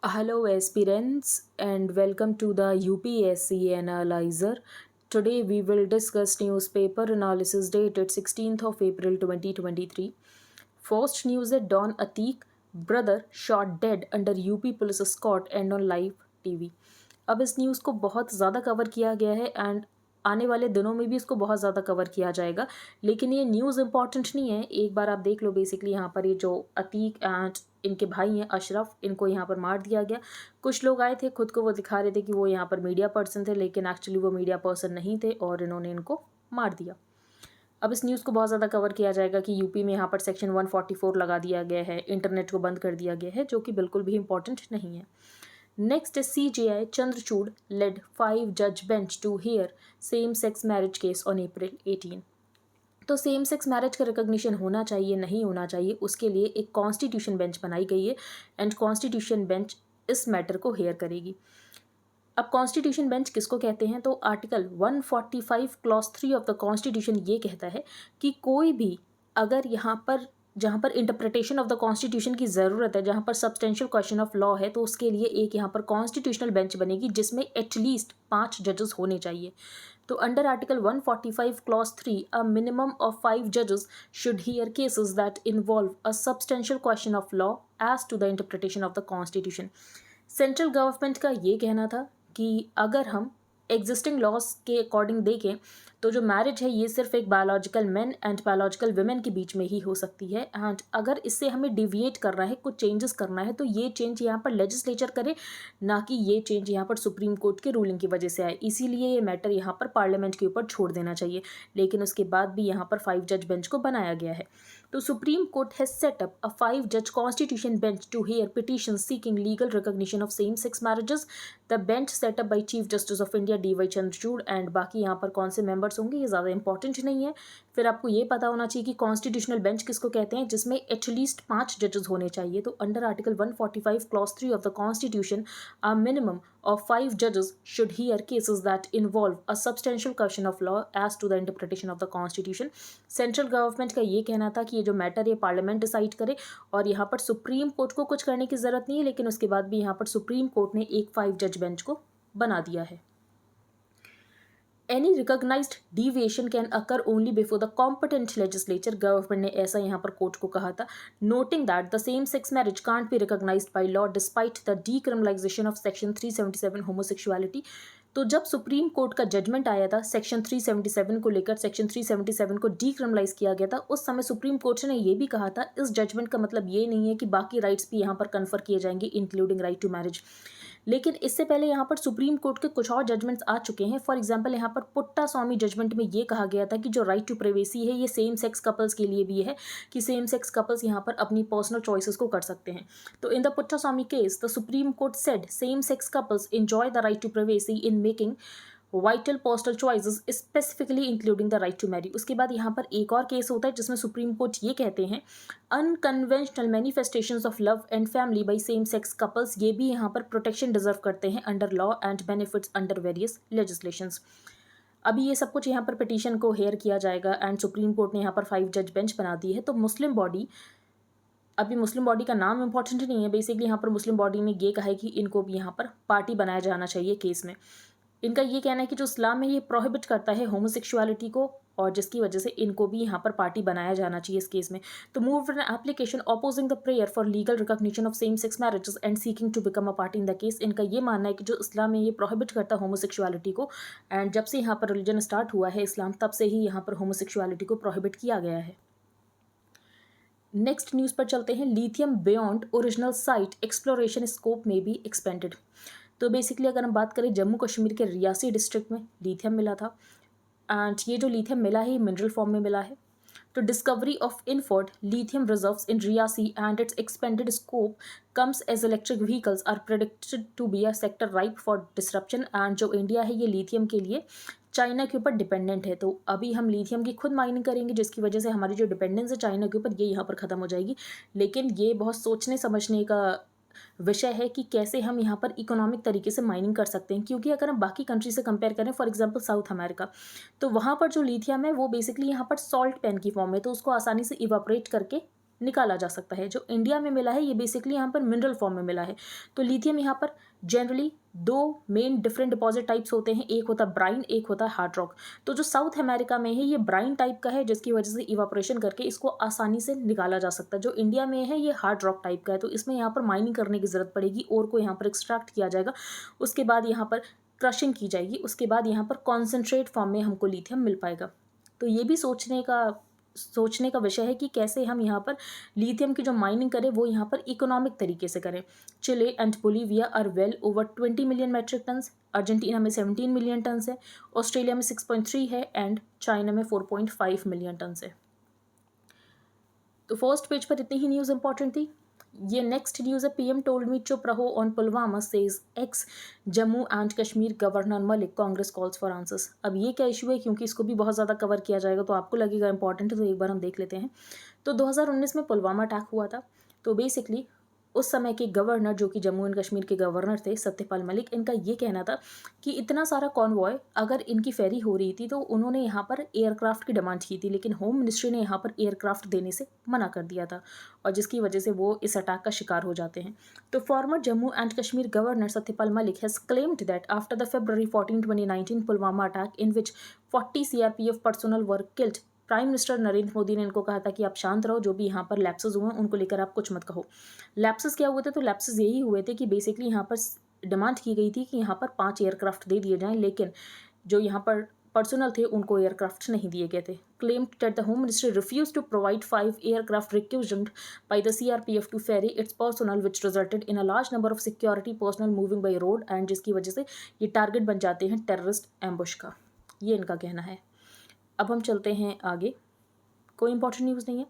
Hello, aspirants, and welcome to the UPSC Analyzer. Today, we will discuss newspaper analysis dated 16th of April 2023. First news that Don Atik, brother, shot dead under UP police escort and on live TV. अब इस news को बहुत ज़्यादा cover किया गया है and आने वाले दिनों में भी इसको बहुत ज़्यादा कवर किया जाएगा, लेकिन ये न्यूज़ इंपॉर्टेंट नहीं है। एक बार आप देख लो, बेसिकली यहाँ पर ये जो अतीक एंड इनके भाई हैं अशरफ, इनको यहाँ पर मार दिया गया। कुछ लोग आए थे, खुद को वो दिखा रहे थे कि वो यहाँ पर मीडिया पर्सन थे, लेकिन एक्चुअली वो मीडिया पर्सन नहीं थे और इन्होंने इनको मार दिया। अब इस न्यूज़ को बहुत ज़्यादा कवर किया जाएगा कि यूपी में यहाँ पर सेक्शन 144 लगा दिया गया है, इंटरनेट को बंद कर दिया गया है, जो कि बिल्कुल भी इंपॉर्टेंट नहीं है। Next is CJI Chandrachud led 5-judge bench to hear same-sex marriage case on April 18। तो सेम सेक्स मैरिज का रिकॉग्निशन होना चाहिए नहीं होना चाहिए, उसके लिए एक कॉन्स्टिट्यूशन बेंच बनाई गई है एंड कॉन्स्टिट्यूशन बेंच इस मैटर को हेयर करेगी। अब कॉन्स्टिट्यूशन बेंच किसको कहते हैं? तो article 145 clause 3 of the constitution ये कहता है कि कोई भी अगर यहाँ पर जहाँ पर इंटरप्रिटेशन ऑफ द कॉन्स्टिट्यूशन की ज़रूरत है, जहाँ पर सब्सटेंशियल क्वेश्चन ऑफ लॉ है, तो उसके लिए एक यहाँ पर कॉन्स्टिट्यूशनल बेंच बनेगी जिसमें एटलीस्ट 5 जजेस होने चाहिए। तो under article 145 clause 3 a minimum of 5 जजेस should hear cases that involve a substantial question of law as to the interpretation of the constitution. Central government का ये कहना था कि अगर हम एग्जिस्टिंग लॉज के अकॉर्डिंग देखें तो जो मैरिज है ये सिर्फ एक biological man and biological women के बीच में ही हो सकती है, एंड अगर इससे हमें डिविएट करना है, कुछ चेंजेस करना है, तो ये चेंज यहाँ पर लेजिस्लेचर करे, ना कि ये चेंज यहाँ पर सुप्रीम कोर्ट के रूलिंग की वजह से आए। इसीलिए ये मैटर यहाँ पर पार्लियामेंट के ऊपर छोड़ देना चाहिए, लेकिन उसके बाद भी यहाँ पर 5 जज बेंच को बनाया गया है। तो supreme court has set up a 5 जज constitution bench to hear petitions seeking legal recognition of same sex marriages. The bench setup by chief justice of India DY Chandrachud, and बाकी यहाँ पर कौन से मेंबर्स होंगे ये ज़्यादा इंपॉर्टेंट नहीं है। फिर आपको ये पता होना चाहिए कि कॉन्स्टिट्यूशनल बेंच किसको कहते हैं, जिसमें एटलीस्ट 5 जजेस होने चाहिए। तो under article 145 clause 3 of the constitution a minimum of 5 judges should hear cases that involve a substantial question of law as to the interpretation of the constitution। Central government का ये कहना था कि ये जो मैटर है पार्लियामेंट डिसाइड करे, और यहाँ पर सुप्रीम कोर्ट को कुछ करने की ज़रूरत नहीं है, लेकिन उसके बाद भी यहाँ पर सुप्रीम कोर्ट ने एक 5 जज बेंच को बना दिया है। Any recognised deviation can occur only before the competent legislature. Government ने ऐसा यहाँ पर कोर्ट को कहा था, noting that the same sex marriage can't be recognised by law despite the decriminalisation of section 377 homosexuality. तो जब सुप्रीम कोर्ट का जजमेंट आया था सेक्शन 377 को लेकर, सेक्शन 377 को डीक्रिमिनलाइज किया गया था, उस समय सुप्रीम कोर्ट ने ये भी कहा था इस जजमेंट का मतलब ये नहीं है कि बाकी राइट्स भी यहाँ पर कन्फर किए जाएंगे इंक्लूडिंग राइट टू मैरिज। लेकिन इससे पहले यहाँ पर सुप्रीम कोर्ट के कुछ और जजमेंट्स आ चुके हैं। फॉर एग्जांपल यहाँ पर पुट्टा स्वामी जजमेंट में ये कहा गया था कि जो राइट टू प्राइवेसी है ये सेम सेक्स कपल्स के लिए भी है, कि सेम सेक्स कपल्स यहाँ पर अपनी पर्सनल चॉइसेस को कर सकते हैं। तो in the Puttaswamy case the supreme court said same sex couples enjoy the right to privacy in making vital personal choices specifically including the right to marry. उसके बाद यहाँ पर एक और केस होता है जिसमें सुप्रीम कोर्ट ये कहते हैं unconventional manifestations of love and family by same sex couples, ये भी यहाँ पर प्रोटेक्शन डिजर्व करते हैं under law and benefits under various legislations. अभी ये सब कुछ यहाँ पर पिटीशन को हेयर किया जाएगा एंड सुप्रीम कोर्ट ने यहाँ पर 5 जज बेंच बना दी है। तो मुस्लिम बॉडी, अभी मुस्लिम बॉडी का नाम इंपॉर्टेंट नहीं है, बेसिकली यहाँ पर मुस्लिम बॉडी ने ये कहा है कि इनको भी यहाँ पर पार्टी बनाया जाना चाहिए केस में। इनका ये कहना है कि जो इस्लाम में ये प्रोहिबिट करता है होमोसेक्सुअलिटी को, और जिसकी वजह से इनको भी यहाँ पर पार्टी बनाया जाना चाहिए इस केस में। तो move an application opposing the prayer for legal recognition of same sex marriages and seeking to become a party in the case. इनका ये मानना है कि जो इस्लाम में ये प्रोहिबिट करता है होमोसेक्सुअलिटी को, एंड जब से यहाँ पर रिलीजन स्टार्ट हुआ है इस्लाम, तब से ही यहाँ पर होमोसेक्सुअलिटी को प्रोहिबिट किया गया है। नेक्स्ट न्यूज़ पर चलते हैं, lithium beyond original site exploration scope में बी एक्सपेंडेड। तो बेसिकली अगर हम बात करें जम्मू कश्मीर के रियासी डिस्ट्रिक्ट में लिथियम मिला था, एंड ये जो लिथियम मिला है ये मिनरल फॉर्म में मिला है। तो discovery of inferred lithium reserves in Reasi and its expanded scope comes as electric vehicles are predicted to be a sector ripe for disruption. And जो इंडिया है ये लिथियम के लिए चाइना के ऊपर डिपेंडेंट है, तो अभी हम लिथियम की खुद माइनिंग करेंगे, जिसकी वजह से हमारी जो डिपेंडेंस है चाइना के ऊपर ये यहाँ पर ख़त्म हो जाएगी। लेकिन ये बहुत सोचने समझने का विषय है कि कैसे हम यहाँ पर इकोनॉमिक तरीके से माइनिंग कर सकते हैं, क्योंकि अगर हम बाकी कंट्री से कंपेयर करें, फॉर एग्जांपल साउथ अमेरिका, तो वहाँ पर जो लिथियम है वो बेसिकली यहाँ पर सॉल्ट पेन की फॉर्म में, तो उसको आसानी से इवापोरेट करके निकाला जा सकता है। जो इंडिया में मिला है ये बेसिकली यहाँ पर मिनरल फॉर्म में मिला है। तो लिथियम यहाँ पर जनरली दो मेन डिफरेंट डिपॉजिट टाइप्स होते हैं, एक होता है ब्राइन, एक होता है हार्ड रॉक। तो जो साउथ अमेरिका में है ये ब्राइन टाइप का है, जिसकी वजह से इवापोरेशन करके इसको आसानी से निकाला जा सकता है। जो इंडिया में है ये हार्ड रॉक टाइप का है, तो इसमें यहाँ पर माइनिंग करने की ज़रूरत पड़ेगी, और को यहाँ पर एक्सट्रैक्ट किया जाएगा, उसके बाद यहाँ पर क्रशिंग की जाएगी, उसके बाद यहाँ पर कॉन्सेंट्रेट फॉर्म में हमको लिथियम मिल पाएगा। तो ये भी सोचने का विषय है कि कैसे हम यहाँ पर लिथियम की जो माइनिंग करें वो यहाँ पर इकोनॉमिक तरीके से करें। Chile and Bolivia are well over 20 million metric tons, Argentina में 17 मिलियन टन्स है, ऑस्ट्रेलिया में 6.3 है, एंड चाइना में 4.5 मिलियन टन्स है। तो फर्स्ट पेज पर इतनी ही न्यूज़ इंपॉर्टेंट थी। ये नेक्स्ट न्यूज़ है, पीएम टोल्ड मी चुप रहो on Pulwama says x Jammu and Kashmir governor Malik, Congress calls for answers. अब ये क्या इशू है, क्योंकि इसको भी बहुत ज़्यादा कवर किया जाएगा तो आपको लगेगा इंपॉर्टेंट है, तो एक बार हम देख लेते हैं। तो 2019 में पुलवामा अटैक हुआ था। तो बेसिकली उस समय के गवर्नर, जो कि जम्मू एंड कश्मीर के गवर्नर थे, सत्यपाल मलिक, इनका ये कहना था कि इतना सारा कॉन्वॉय अगर इनकी फेरी हो रही थी तो उन्होंने यहाँ पर एयरक्राफ्ट की डिमांड की थी, लेकिन होम मिनिस्ट्री ने यहाँ पर एयरक्राफ्ट देने से मना कर दिया था, और जिसकी वजह से वो इस अटैक का शिकार हो जाते हैं। तो farmer Jammu and Kashmir governor Satyapal Malik has claimed that after the February 14, 2019 Pulwama attack in which 40 CRPF personal were killed, prime minister Narendra Modi ने इनको कहा था कि आप शांत रहो, जो भी यहाँ पर लैप्सेस हुए हैं उनको लेकर आप कुछ मत कहो। लैप्सेस क्या हुए थे? तो लैप्सेस यही हुए थे कि बेसिकली यहाँ पर डिमांड की गई थी कि यहाँ पर 5 एयरक्राफ्ट दे दिए जाएं, लेकिन जो यहाँ पर पर्सनल थे उनको एयरक्राफ्ट नहीं दिए गए थे। Claimed that the home ministry refuse to provide 5 aircraft requested by the CRPF to ferry its personal, which resulted in a large number of security personal moving by road, and जिसकी वजह से ये target बन जाते हैं terrorist ambush का। ये इनका कहना है। अब हम चलते हैं आगे, कोई इंपॉर्टेंट न्यूज़ नहीं है।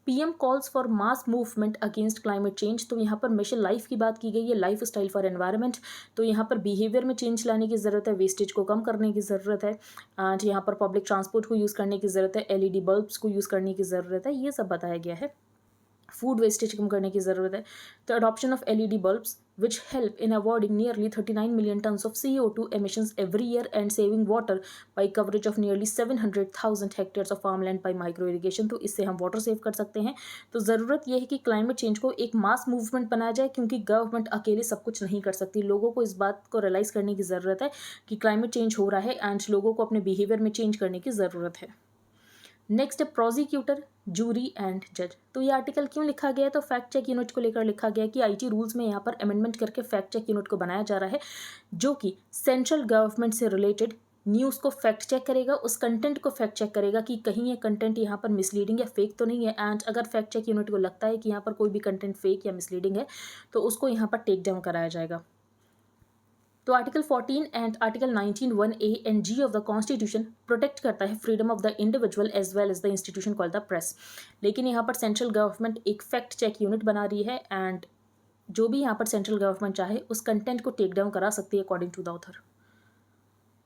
PM calls for mass movement against climate change. तो यहाँ पर मिशन लाइफ की बात की गई है, लाइफ स्टाइल फॉर एनवायरनमेंट। तो यहाँ पर बिहेवियर में चेंज लाने की ज़रूरत है, वेस्टेज को कम करने की ज़रूरत है, एंड यहाँ पर पब्लिक ट्रांसपोर्ट को यूज़ करने की ज़रूरत है, LED बल्ब्स को यूज़ करने की ज़रूरत है, ये सब बताया गया है। फूड वेस्टेज कम करने की ज़रूरत है। तो adoption of LED bulbs which help in avoiding nearly 39 million tons of CO2 emissions every year and saving water by coverage of nearly 700,000 hectares of farmland by micro irrigation। तो इससे हम water save कर सकते हैं। तो ज़रूरत यह है कि क्लाइमेट चेंज को एक मास मूवमेंट बनाया जाए, क्योंकि गवर्नमेंट अकेले सब कुछ नहीं कर सकती। लोगों को इस बात को रियलाइज़ करने की ज़रूरत है कि क्लाइमेट चेंज हो रहा है, एंड लोगों को अपने बिहेवियर में चेंज करने की ज़रूरत है। नेक्स्ट है प्रोसिक्यूटर, जूरी एंड जज। तो ये आर्टिकल क्यों लिखा गया है? तो फैक्ट चेक यूनिट को लेकर लिखा गया है कि IT रूल्स में यहाँ पर अमेंडमेंट करके फैक्ट चेक यूनिट को बनाया जा रहा है, जो कि सेंट्रल गवर्नमेंट से रिलेटेड न्यूज़ को फैक्ट चेक करेगा, उस कंटेंट को फैक्ट चेक करेगा कि कहीं ये कंटेंट यहाँ पर मिसलीडिंग या फेक तो नहीं है, एंड अगर फैक्ट चेक यूनिट को लगता है कि यहाँ पर कोई भी कंटेंट फेक या मिसलीडिंग है तो उसको यहाँ पर टेक डाउन कराया जाएगा। तो article 14 and article 19 1A and G of the constitution protect करता है freedom of the individual as well as the institution called the press. लेकिन यहाँ पर सेंट्रल गवर्नमेंट एक फैक्ट चेक यूनिट बना रही है, एंड जो भी यहाँ पर सेंट्रल गवर्नमेंट चाहे उस कंटेंट को टेक डाउन करा सकती है according to the author.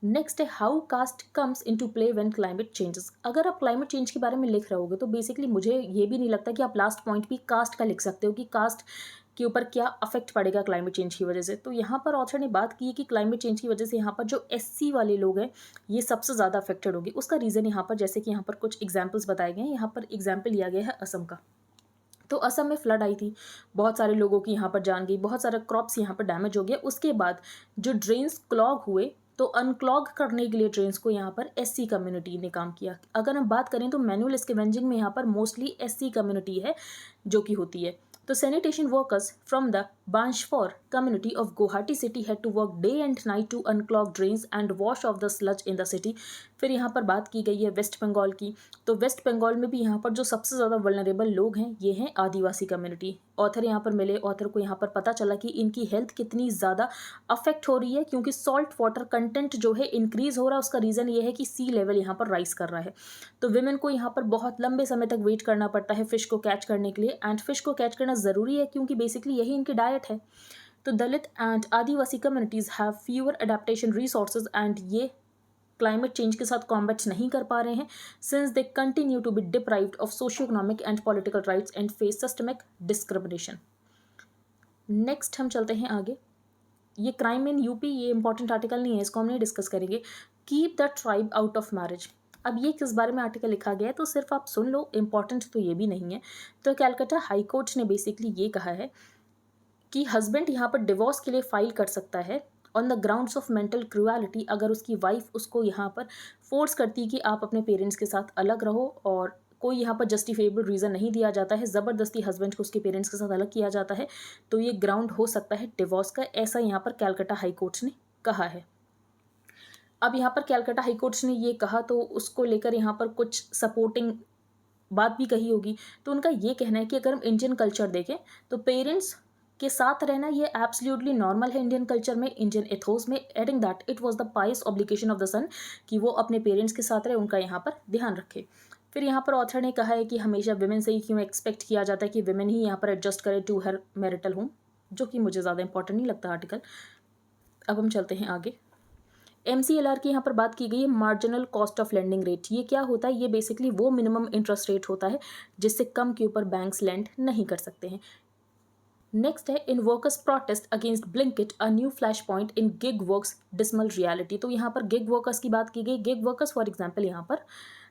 Next है how caste comes into play when climate changes. अगर आप क्लाइमेट चेंज के बारे में लिख रहे होगे तो बेसिकली मुझे ये भी नहीं लगता कि आप लास्ट पॉइंट भी कास्ट का लिख सकते हो कि कास्ट के ऊपर क्या अफेक्ट पड़ेगा क्लाइमेट चेंज की वजह से। तो यहाँ पर ऑथर ने बात की है कि क्लाइमेट चेंज की वजह से यहाँ पर जो SC वाले लोग हैं ये सबसे ज़्यादा अफेक्टेड होंगे। उसका रीज़न यहाँ पर, जैसे कि यहाँ पर कुछ एग्जाम्पल्स बताए गए हैं, यहाँ पर एग्जाम्पल लिया गया है असम का। तो असम में फ्लड आई थी, बहुत सारे लोगों की यहाँ पर जान गई, बहुत सारे क्रॉप्स यहाँ पर डैमेज हो गया। उसके बाद जो ड्रेन्स क्लॉग हुए तो अनक्लॉग करने के लिए ड्रेन्स को यहाँ पर SC कम्युनिटी ने काम किया। अगर हम बात करें तो मैनुअल स्कैवेंजिंग में यहाँ पर मोस्टली SC कम्युनिटी है जो कि होती है। तो sanitation workers from the Banjfor community of Guwahati city had to work day and night to unclog drains and wash off the sludge in the city। फिर यहाँ पर बात की गई है वेस्ट बंगाल की। तो वेस्ट बंगाल में भी यहाँ पर जो सबसे ज़्यादा वल्नरेबल लोग हैं ये हैं आदिवासी कम्युनिटी। ऑथर यहाँ पर मिले, ऑथर को यहाँ पर पता चला कि इनकी हेल्थ कितनी ज़्यादा अफेक्ट हो रही है, क्योंकि सॉल्ट वाटर कंटेंट जो है इंक्रीज़ हो रहा है। उसका रीज़न ये है कि सी लेवल यहाँ पर राइज कर रहा है। तो विमेन को यहाँ पर बहुत लंबे समय तक वेट करना पड़ता है फ़िश को कैच करने के लिए, एंड फिश को कैच करना ज़रूरी है क्योंकि बेसिकली यही इनकी डाइट है। तो Dalit and Adivasi communities have fewer adaptation resources, and ये क्लाइमेट चेंज के साथ कॉम्बैट नहीं कर पा रहे हैं since they continue to be deprived of socio economic and political rights and face systemic discrimination. Next हम चलते हैं आगे। ये क्राइम इन यूपी, ये इंपॉर्टेंट आर्टिकल नहीं है, इसको हम नहीं डिस्कस करेंगे। Keep the tribe out of marriage. अब ये किस बारे में आर्टिकल लिखा गया है तो सिर्फ आप सुन लो, इम्पॉर्टेंट तो ये भी नहीं है। तो कैलकाटा हाई कोर्ट ने बेसिकली ये कहा है कि हस्बैंड यहाँ पर डिवोर्स के लिए फाइल कर सकता है on the grounds of mental cruelty, अगर उसकी वाइफ उसको यहाँ पर फोर्स करती है कि आप अपने पेरेंट्स के साथ अलग रहो, और कोई यहाँ पर जस्टिफिएबल रीज़न नहीं दिया जाता है, ज़बरदस्ती हस्बैंड को उसके पेरेंट्स के साथ अलग किया जाता है, तो ये ग्राउंड हो सकता है डिवोर्स का। ऐसा यहाँ पर कैलकाटा हाई कोर्ट ने कहा है। अब यहाँ पर कैलकाटा हाई कोर्ट ने ये कहा तो उसको लेकर यहाँ पर कुछ सपोर्टिंग बात भी कही होगी। तो उनका ये कहना है कि अगर हम इंडियन कल्चर देखें तो पेरेंट्स के साथ रहना ये एब्सोल्युटली नॉर्मल है इंडियन कल्चर में, इंडियन एथोस में, adding that it was the pious obligation of the son, कि वो अपने पेरेंट्स के साथ रहे, उनका यहाँ पर ध्यान रखे। फिर यहाँ पर ऑथर ने कहा है कि हमेशा विमेन से ही क्यों एक्सपेक्ट किया जाता है कि विमेन ही यहाँ पर एडजस्ट करे टू हर मैरिटल होम, जो कि मुझे ज़्यादा इंपॉर्टेंट नहीं लगता आर्टिकल। अब हम चलते हैं आगे। MCLR की यहाँ पर बात की गई है, marginal cost of lending rate. ये क्या होता है? ये बेसिकली वो मिनिमम इंटरेस्ट रेट होता है जिससे कम के ऊपर बैंक्स लैंड नहीं कर सकते हैं। नेक्स्ट है, in workers protest against Blinkit a new flash point in gig work's dismal reality. तो यहाँ पर गिग वर्कर्स की बात की गई। गिग वर्कर्स फॉर एग्जांपल यहाँ पर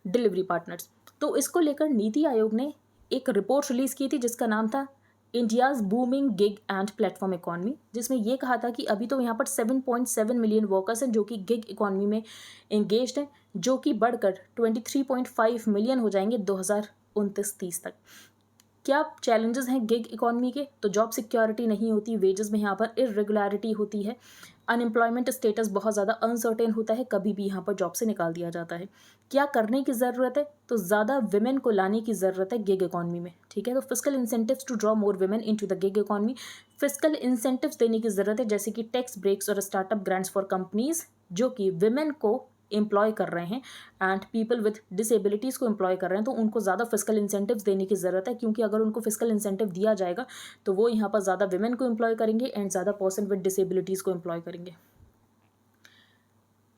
डिलीवरी पार्टनर्स। तो इसको लेकर नीति आयोग ने एक रिपोर्ट रिलीज की थी जिसका नाम था India's booming gig and platform economy, जिसमें ये कहा था कि अभी तो यहाँ पर 7.7 मिलियन वर्कर्स हैं जो कि गिग इकॉनमी में एंगेज्ड हैं, जो कि बढ़कर 23.5 मिलियन हो जाएंगे 2029-30 तक। क्या चैलेंजेस हैं गिग इकॉनमी के? तो जॉब सिक्योरिटी नहीं होती, वेजेस में यहाँ पर इरेगुलरिटी होती है, अनएम्प्लॉयमेंट स्टेटस बहुत ज़्यादा अनसर्टेन होता है, कभी भी यहाँ पर जॉब से निकाल दिया जाता है। क्या करने की ज़रूरत है? तो ज़्यादा विमेन को लाने की ज़रूरत है गिग इकॉनमी में, ठीक है। तो fiscal incentives to draw more women into the gig economy, fiscal incentives देने की ज़रूरत है, जैसे कि टैक्स ब्रेक्स और स्टार्टअप ग्रांट्स फॉर कंपनीज जो कि विमेन को एम्प्लॉय कर रहे हैं एंड पीपल विथ डिसेबिलिटीज़ को एम्प्लॉय कर रहे हैं, तो उनको ज़्यादा फिस्कल इंसेंटिव्स देने की ज़रूरत है, क्योंकि अगर उनको फिस्कल इंसेंटिव दिया जाएगा तो वो यहाँ पर ज़्यादा विमेन को एम्प्लॉय करेंगे एंड ज़्यादा पर्सन विद डिसेबिलिटीज़ को एम्प्लॉय करेंगे।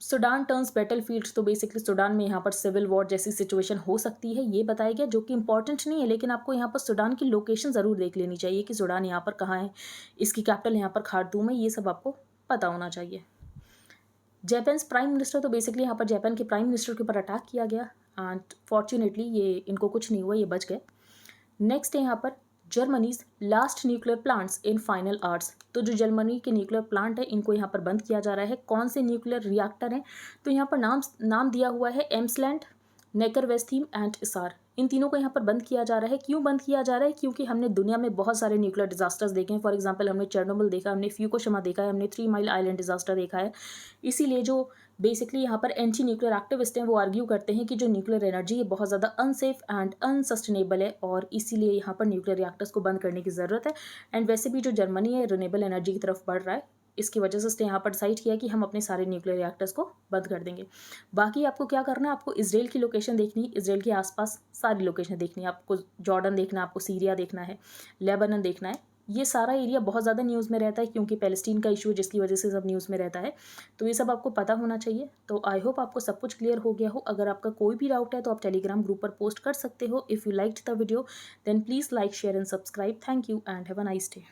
Sudan turns battle field. तो बेसिकली सूडान में यहाँ पर सिविल वॉर जैसी सिचुएशन हो सकती है, ये बताया गया, जो कि इंपॉर्टेंट नहीं है, लेकिन आपको यहाँ पर सूडान की लोकेशन ज़रूर देख लेनी चाहिए कि सूडान यहाँ पर कहाँ है, इसकी कैपिटल यहाँ पर खार्तूम है, ये सब आपको पता होना चाहिए। Japan prime minister. तो बेसिकली यहाँ पर जापान के प्राइम मिनिस्टर के ऊपर अटैक किया गया एंड फॉर्चुनेटली ये इनको कुछ नहीं हुआ, ये बच गए। नेक्स्ट है यहाँ पर Germany's last nuclear plants in final hours. तो जो जर्मनी के न्यूक्लियर प्लांट है इनको यहाँ पर बंद किया जा रहा है। कौन से न्यूक्लियर रिएक्टर हैं? तो यहाँ पर नाम दिया हुआ है एम्सलैंड, नेकरवेस्थीम एंड इसार। इन तीनों को यहाँ पर बंद किया जा रहा है। क्यों बंद किया जा रहा है? क्योंकि हमने दुनिया में बहुत सारे न्यूक्लियर डिजास्टर्स देखे हैं। फॉर एग्जांपल हमने चेर्नोबिल देखा, हमने फ्यूकुशिमा देखा है, हमने 3 माइल आइलैंड डिजास्टर देखा है। इसीलिए जो बेसिकली यहाँ पर एंटी न्यूक्लियर एक्टिविस्ट हैं वो आर्ग्यू करते हैं कि जो न्यूक्लियर एनर्जी है बहुत ज़्यादा अनसेफ एंड अनसस्टेनेबल है, और इसीलिए यहाँ पर न्यूक्लियर रिएक्टर्स को बंद करने की ज़रूरत है। एंड वैसे भी जो जर्मनी है रिन्यूएबल एनर्जी की तरफ बढ़ रहा है, इसकी वजह से उसने यहाँ पर डिसाइड किया कि हम अपने सारे न्यूक्लियर रिएक्टर्स को बंद कर देंगे। बाकी आपको क्या करना है, आपको इसराइल की लोकेशन देखनी है, इसराइल के आसपास सारी लोकेशन देखनी है, आपको जॉर्डन देखना है, आपको सीरिया देखना है, लेबनान देखना है। ये सारा एरिया बहुत ज़्यादा न्यूज़ में रहता है क्योंकि पैलेस्टीन का इशू है, जिसकी वजह से सब न्यूज़ में रहता है। तो ये सब आपको पता होना चाहिए। तो आई होप आपको सब कुछ क्लियर हो गया हो। अगर आपका कोई भी डाउट है तो आप टेलीग्राम ग्रुप पर पोस्ट कर सकते हो। If you liked the video then please like, share and subscribe. Thank you and have a nice day.